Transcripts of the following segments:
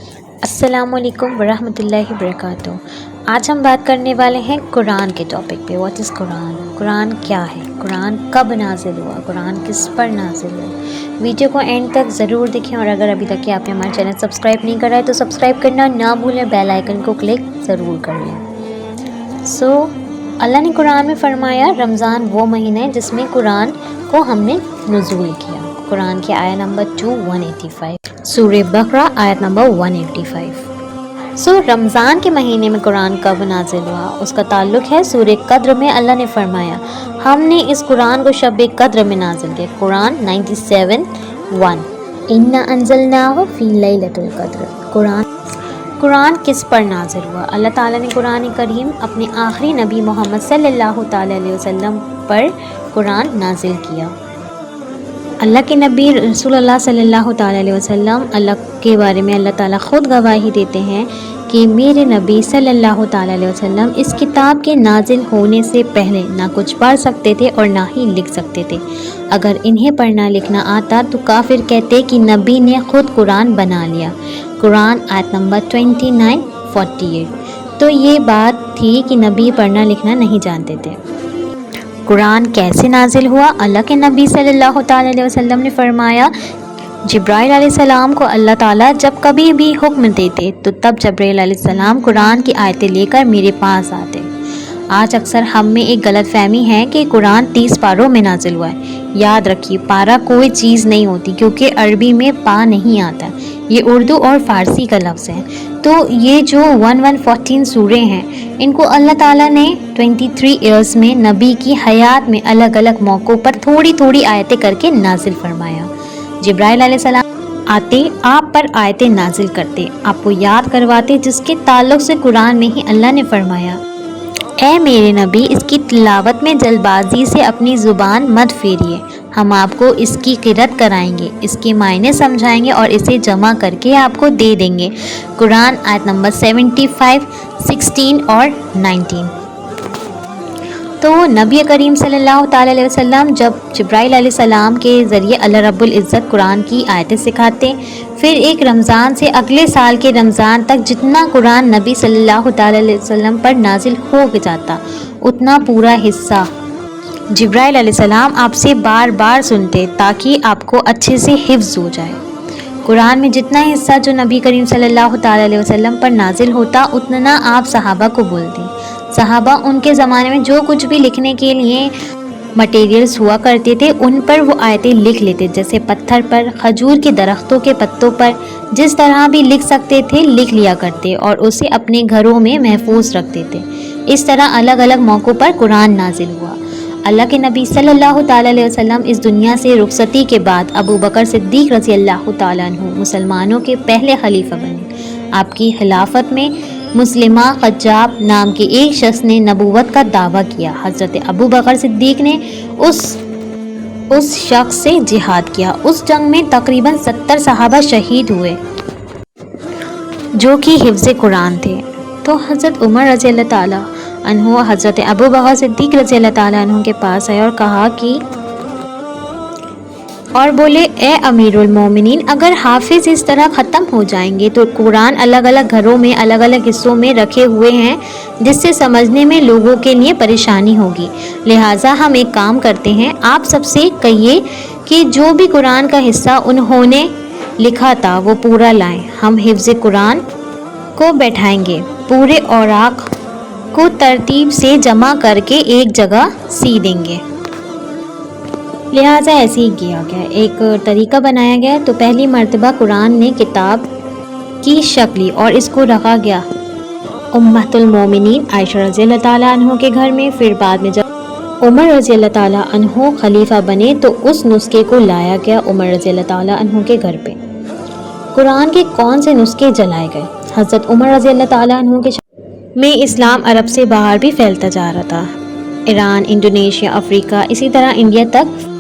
अस्सलाम वालेकुम वरहमतुल्लाहि वबरकातुह। आज हम बात करने वाले हैं कुरान के टॉपिक पे। What is Quran? कुरान क्या है? कुरान कब नाजिल हुआ? कुरान किस पर नाजिल हुआ? वीडियो को एंड तक ज़रूर देखें और अगर अभी तक आपने हमारा चैनल सब्सक्राइब नहीं करा है तो सब्सक्राइब करना ना भूलें, बेल आइकन को क्लिक ज़रूर कर लें। अल्लाह ने कुरान में फरमाया रमज़ान वो महीना है जिसमें कुरान को हमने नुज़ूल किया। कुरान के आयत नंबर 185, सूरह बकरा आयत नंबर 185। रमज़ान के महीने में कुरान कब नाजिल हुआ? उसका ताल्लुक़ है सूरह कद्र में। अल्लाह ने फरमाया हमने इस कुरान को शब कद्र में नाजिल किया। कुरान 97:1, इन्ना अंज़लनाहु फ़ी लैलतुल क़द्र। कुरान किस पर नाजिल हुआ? अल्लाह ताला ने कुरान करीम अपने आखिरी नबी मोहम्मद सल्लल्लाहु ताला अलैहि वसल्लम पर कुरान नाजिल किया। अल्लाह के नबी रसूलुल्लाह सल्लल्लाहु ताला अलैहि वसल्लम अल्लाह के बारे में अल्लाह ताला ख़ुद गवाही देते हैं कि मेरे नबी सल्लल्लाहु ताला अलैहि वसल्लम इस किताब के नाजिल होने से पहले ना कुछ पढ़ सकते थे और ना ही लिख सकते थे। अगर इन्हें पढ़ना लिखना आता तो काफिर कहते कि नबी ने ख़ुद कुरान बना लिया। कुरान आयत नंबर 29-48। तो ये बात थी कि नबी पढ़ना लिखना नहीं जानते थे। कुरान कैसे नाजिल हुआ? अल्लाह के नबी सल्लल्लाहु ताला अलैहि वसल्लम ने फरमाया जिब्राइल अलैहिस्सलाम को अल्लाह ताला जब कभी भी हुक्म देते तो तब जिब्राइल अलैहिस्सलाम कुरान की आयतें लेकर मेरे पास आते। आज अक्सर हम में एक गलतफहमी है कि कुरान 30 पारों में नाजिल हुआ है। याद रखिए, पारा कोई चीज़ नहीं होती क्योंकि अरबी में पा नहीं आता, ये उर्दू और फ़ारसी का लफ्ज़ है। तो ये जो 1114 सूरे हैं इनको अल्लाह ताला ने 23 ईयर्स में नबी की हयात में अलग अलग मौक़ों पर थोड़ी थोड़ी आयतें करके नाजिल फरमाया। जिब्राइल अलैहिस्सलाम आते, आप पर आयतें नाजिल करते, आपको याद करवाते, जिसके ताल्लुक़ से कुरान में ही अल्लाह ने फरमाया ऐ मेरे नबी, इसकी तिलावत में जल्दबाजी से अपनी ज़ुबान मत फेरिए, हम आपको इसकी क़िरात कराएंगे, इसके मायने समझाएंगे और इसे जमा करके आपको दे देंगे। कुरान आयत नंबर 75, 16 और 19। तो नबी करीम सल्लल्लाहु ताला अलैहि वसल्लम जब जिब्राइल अलैहिस्सलाम के ज़रिए अल्लाह रब्बुल इज़्ज़त कुरान की आयतें सिखाते, फिर एक रमज़ान से अगले साल के रमज़ान तक जितना कुरान नबी सल्लल्लाहु ताला अलैहि वसल्लम पर नाजिल हो जाता उतना पूरा हिस्सा जिब्राइल अलैहिस्सलाम आपसे बार बार सुनते ताकि आपको अच्छे से हिफ्ज़ हो जाए। कुरान में जितना हिस्सा जो नबी करीम सल्लल्लाहु ताला अलैहि वसल्लम पर नाजिल होता उतना आप सहाबा को बोलते। सहाबा उनके ज़माने में जो कुछ भी लिखने के लिए मटेरियल्स हुआ करते थे उन पर वो आयतें लिख लेते, जैसे पत्थर पर, खजूर के दरख्तों के पत्तों पर, जिस तरह भी लिख सकते थे लिख लिया करते और उसे अपने घरों में महफूज रखते थे। इस तरह अलग अलग मौक़ों पर कुरान नाजिल हुआ। अल्लाह के नबी सल्लल्लाहु ताला अलैहि वसल्लम इस दुनिया से रुखसती के बाद अबू बकर सिद्दीक़ रज़ी अल्लाह ताला अन्हु मुसलमानों के पहले खलीफा बने। आपकी खिलाफत में मुस्लिमा क़ज्जाब नाम के एक शख्स ने नबूवत का दावा किया। हज़रत अबू बकर सिद्दीक़ ने उस शख्स से जिहाद किया। उस जंग में तकरीबन 70 सहाबा शहीद हुए जो कि हिफ्ज़ कुरान थे। तो हज़रत उमर रज़ी अल्लाह ताला अन्हु हज़रत अबू बकर सिद्दीक़ रज़ी अल्लाह ताला अन्हु के पास आए और बोले ए अमीरुल मोमिनीन, अगर हाफिज़ इस तरह ख़त्म हो जाएंगे तो कुरान अलग अलग घरों में अलग अलग हिस्सों में रखे हुए हैं जिससे समझने में लोगों के लिए परेशानी होगी। लिहाजा हम एक काम करते हैं, आप सबसे कहिए कि जो भी कुरान का हिस्सा उन्होंने लिखा था वो पूरा लाएं। हम हिफ्ज़ कुरान को बैठाएंगे, पूरे औराक को तरतीब से जमा करके एक जगह सी देंगे। लिहाजा ऐसे ही किया गया, एक तरीका बनाया गया। तो पहली मर्तबा कुरान ने किताब की शक्ल ली और इसको रखा गया उम्मतुल मोमिनीन आयशा रज़ी अल्लाह ताला अन्हु के घर में। फिर बाद में जब उमर रज़ी अल्लाह ताला अन्हु खलीफा बने तो उस नुस्खे को लाया गया उमर रज़ी अल्लाह ताला अन्हु के घर पे। कुरान के कौन से नुस्खे जलाए गए? हज़रत उमर रज़ी अल्लाह ताला अन्हु के में इस्लाम अरब से बाहर भी फैलता जा रहा था, ईरान, इंडोनेशिया, अफ्रीका, इसी तरह इंडिया तक।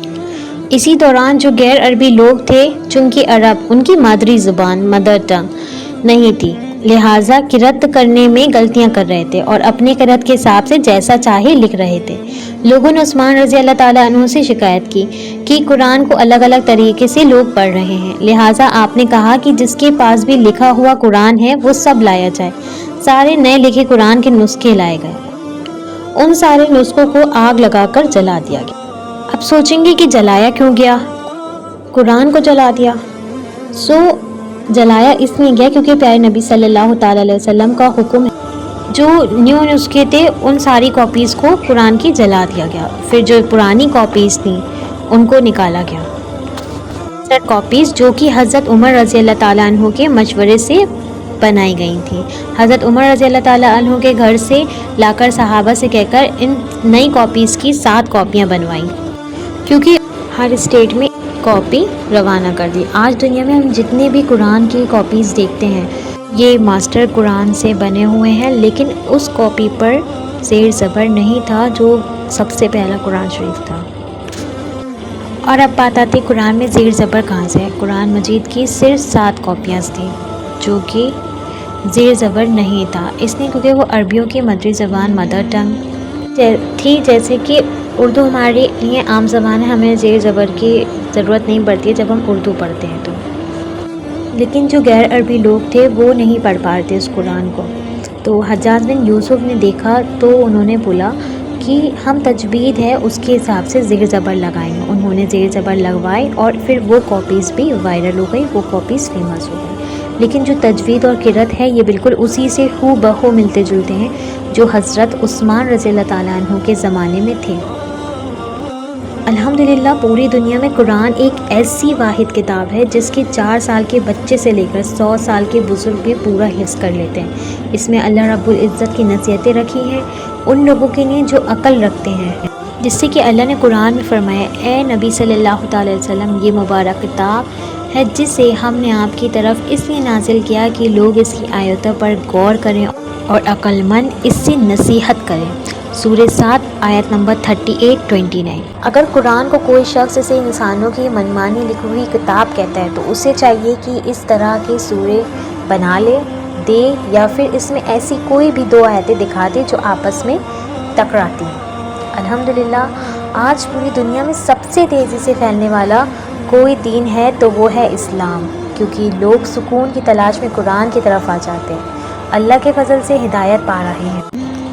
इसी दौरान जो गैर अरबी लोग थे, चूँकि अरब उनकी मादरी ज़ुबान मदर टंग नहीं थी, लिहाजा क़िरात करने में गलतियां कर रहे थे और अपनी क़िरात के हिसाब से जैसा चाहे लिख रहे थे। لوگوں نے عثمان رضی اللہ تعالیٰ عنہ سے شکایت کی کہ قرآن کو الگ الگ طریقے سے لوگ پڑھ رہے ہیں، لہٰذا آپ نے کہا کہ جس کے پاس بھی لکھا ہوا قرآن ہے وہ سب لایا جائے۔ سارے نئے لکھے قرآن کے نسخے لائے گئے، ان سارے نسخوں کو آگ لگا کر جلا دیا گیا۔ اب سوچیں گے کہ جلایا کیوں گیا؟ قرآن کو جلا دیا۔ جلایا اس لیے گیا کیونکہ پیارے نبی صلی اللہ تعالیٰ علیہ وسلم کا حکم ہے، جو نیو نسخے تھے ان ساری کاپیز کو قرآن کی جلا دیا گیا، پھر جو پرانی کاپیز تھیں ان کو نکالا گیا، کاپیز جو کہ حضرت عمر رضی اللہ تعالیٰ عنہ کے مشورے سے بنائی گئی تھی۔ حضرت عمر رضی اللہ تعالیٰ عنہ کے گھر سے لا کر صحابہ سے کہہ کر ان نئی کاپیز کی 7 کاپیاں بنوائیں، کیونکہ ہر اسٹیٹ میں کاپی روانہ کر دی۔ آج دنیا میں ہم جتنے بھی قرآن کی کاپیز دیکھتے ہیں یہ ماسٹر قرآن سے بنے ہوئے ہیں، لیکن اس کاپی پر زیر زبر نہیں تھا جو سب سے پہلا قرآن شریف تھا۔ اور اب بات آتی قرآن میں زیر زبر کہاں سے ہے؟ قرآن مجید کی صرف 7 کاپیاں تھیں جو کہ زیر زبر نہیں تھا، اس لیے کیونکہ وہ عربیوں کی مادری زبان مدر ٹنگ تھی، جیسے کہ اردو ہمارے لیے عام زبان ہے، ہمیں زیر زبر کی ضرورت نہیں پڑتی ہے جب ہم اردو پڑھتے ہیں تو، لیکن جو غیر عربی لوگ تھے وہ نہیں پڑھ پاتے اس قرآن کو۔ تو حجاج بن یوسف نے دیکھا تو انہوں نے بولا کہ ہم تجوید ہے اس کے حساب سے زیر زبر لگائیں گے۔ انہوں نے زیر زبر لگوائے اور پھر وہ کاپیز بھی وائرل ہو گئی، وہ کاپیز فیمس ہو گئی۔ لیکن جو تجوید اور قرأت ہے یہ بالکل اسی سے ہو بہو ملتے جلتے ہیں جو حضرت عثمان رضی اللہ تعالیٰ عنہ کے زمانے میں تھے۔ الحمدللہ پوری دنیا میں قرآن ایک ایسی واحد کتاب ہے جس کے 4 سال کے بچے سے لے کر 100 سال کے بزرگ بھی پورا حفظ کر لیتے ہیں۔ اس میں اللہ رب العزت کی نصیحتیں رکھی ہیں ان لوگوں کے لیے جو عقل رکھتے ہیں، جس سے کہ اللہ نے قرآن میں فرمایا اے نبی صلی اللہ تعالی وسلم یہ مبارک کتاب ہے جسے ہم نے آپ کی طرف اس لیے نازل کیا کہ لوگ اس کی آیتوں پر غور کریں اور عقل مند اس سے نصیحت کریں۔ سورہ 7 آیت نمبر 38-29۔ اگر قرآن کو کوئی شخص اسے انسانوں کی منمانی لکھی ہوئی کتاب کہتا ہے تو اسے چاہیے کہ اس طرح کے سورے بنا لے دے یا پھر اس میں ایسی کوئی بھی 2 آیتیں دکھا دے جو آپس میں ٹکراتی ہیں۔ الحمدللہ آج پوری دنیا میں سب سے تیزی سے پھیلنے والا کوئی دین ہے تو وہ ہے اسلام، کیونکہ لوگ سکون کی تلاش میں قرآن کی طرف آ جاتے ہیں، اللہ کے فضل سے ہدایت پا رہے ہیں۔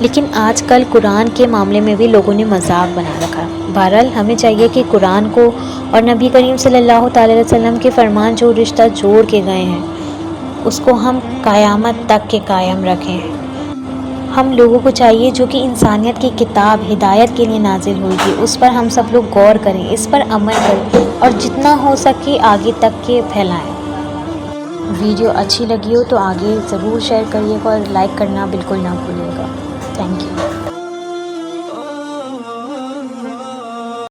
لیکن آج کل قرآن کے معاملے میں بھی لوگوں نے مذاق بنا رکھا ہے۔ بہرحال ہمیں چاہیے کہ قرآن کو اور نبی کریم صلی اللہ تعالی علیہ وسلم کے فرمان جو رشتہ جوڑ کے گئے ہیں اس کو ہم قیامت تک کے قائم رکھیں۔ ہم لوگوں کو چاہیے جو کہ انسانیت کی کتاب ہدایت کے لیے نازل ہوئی تھی اس پر ہم سب لوگ غور کریں، اس پر عمل کریں اور جتنا ہو سکے آگے تک کے پھیلائیں۔ ویڈیو اچھی لگی ہو تو آگے ضرور شیئر کریے گا اور لائک کرنا بالکل نہ بھولیے گا۔ Thank you.